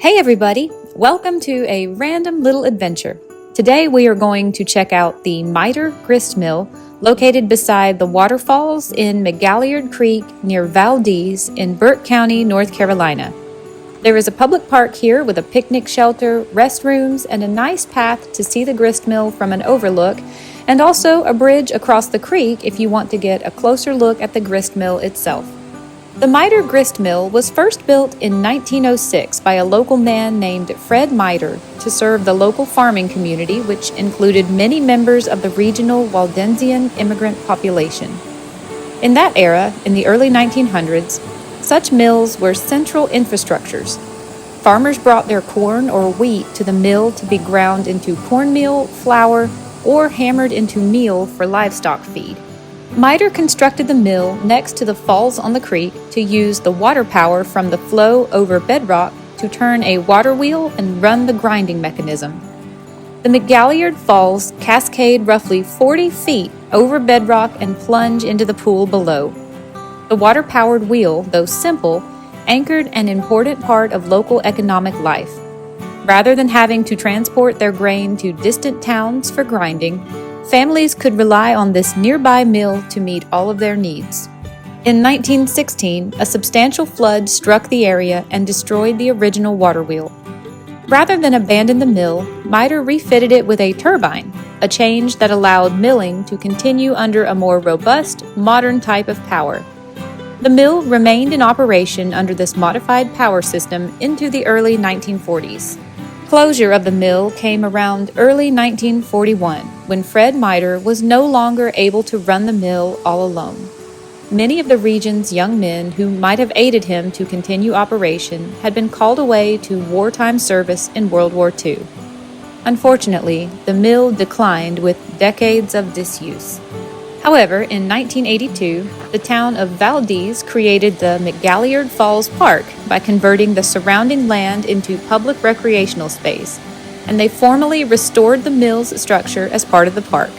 Hey everybody, welcome to a random little adventure. Today we are going to check out the Meyter Grist Mill located beside the waterfalls in McGalliard Creek near Valdese in Burke County, North Carolina. There is a public park here with a picnic shelter, restrooms, and a nice path to see the grist mill from an overlook, and also a bridge across the creek if you want to get a closer look at the grist mill itself. The Meyter Grist Mill was first built in 1906 by a local man named Fred Meyter to serve the local farming community, which included many members of the regional Waldensian immigrant population. In that era, in the early 1900s, such mills were central infrastructures. Farmers brought their corn or wheat to the mill to be ground into cornmeal, flour, or hammered into meal for livestock feed. Meyter constructed the mill next to the falls on the creek to use the water power from the flow over bedrock to turn a water wheel and run the grinding mechanism. The McGalliard Falls cascade roughly 40 feet over bedrock and plunge into the pool below. The water-powered wheel, though simple, anchored an important part of local economic life. Rather than having to transport their grain to distant towns for grinding, families could rely on this nearby mill to meet all of their needs. In 1916, a substantial flood struck the area and destroyed the original water wheel. Rather than abandon the mill, Meyter refitted it with a turbine, a change that allowed milling to continue under a more robust, modern type of power. The mill remained in operation under this modified power system into the early 1940s. Closure of the mill came around early 1941, when Fred Meyter was no longer able to run the mill all alone. Many of the region's young men who might have aided him to continue operation had been called away to wartime service in World War II. Unfortunately, the mill declined with decades of disuse. However, in 1982, the town of Valdese created the McGalliard Falls Park by converting the surrounding land into public recreational space, and they formally restored the mill's structure as part of the park.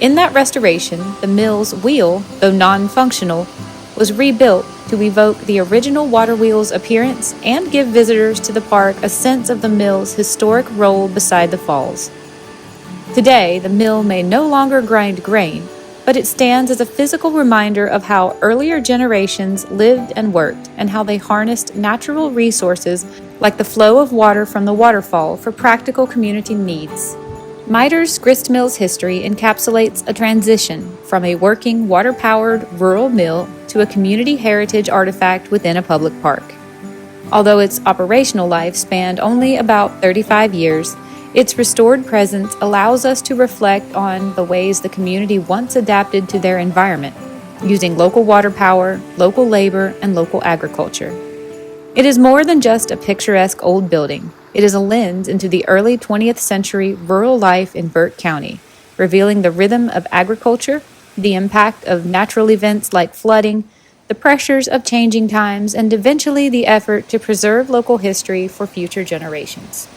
In that restoration, the mill's wheel, though non-functional, was rebuilt to evoke the original water wheel's appearance and give visitors to the park a sense of the mill's historic role beside the falls. Today, the mill may no longer grind grain, but it stands as a physical reminder of how earlier generations lived and worked, and how they harnessed natural resources like the flow of water from the waterfall for practical community needs. Meyter's grist mill's history encapsulates a transition from a working water-powered rural mill to a community heritage artifact within a public park. Although its operational life spanned only about 35 years, its restored presence allows us to reflect on the ways the community once adapted to their environment, using local water power, local labor, and local agriculture. It is more than just a picturesque old building. It is a lens into the early 20th century rural life in Burke County, revealing the rhythm of agriculture, the impact of natural events like flooding, the pressures of changing times, and eventually the effort to preserve local history for future generations.